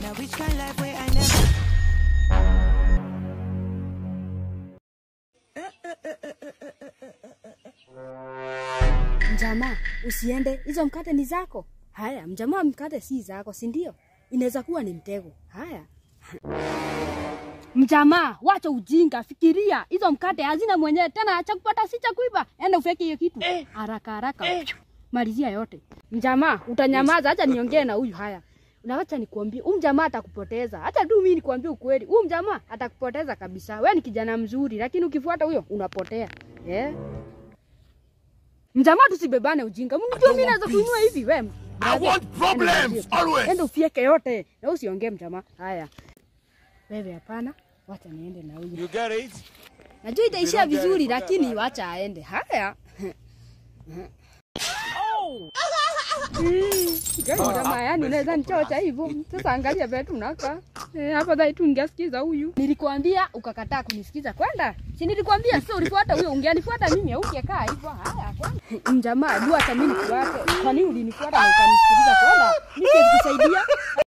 Now which kind life way I never. Mjamaa, usiende. Hizo mkate ni zako. Haya, mjamaa mkate si zako, si ndio? Inaweza kuwa ni mtego. Haya. Mjamaa, wacha ujinga, fikiria. Hizo mkate hazina mwenyewe tena, acha kupata si cha kuiba. Enda ufeke hiyo kitu. Haraka haraka. Malizia yote. Mjamaa, utanyamaza, acha niongee na huyu. Haya. Unaacha nikuambie, huyu mjamaa atakupoteza. Acha tu mimi nikwambie ukweli. Huyu mjamaa atakupoteza kabisa. Wewe ni kijana mzuri, lakini ukifuata huyo unapotea. Mjamaa tusibebane ujinga. Mnijua mimi naweza kuinua hivi wewe. I want problems always. Enda ufieke yote. Na usiongee mjamaa. Haya. Wewe hapana. Wacha niende na huyu. You get it? Najua itaishia vizuri lakini wacha aende. Haya. Jamaa yani unaweza nichocha hivyo. Sasa angalia vile tunaka. Hapa dai tu ungesikiza huyu. Nilikwambia ukakataa kunisikiza. Kwenda. Si nilikwambia sio ulifuata huyo, ungenifuata mimi au ungekaa hivyo. Haya kwenda. Mjamaa, jua hata mimi nifuate. Kwa nini ulinifuata na ukanisikiliza? Kwenda. Nisikusaidia.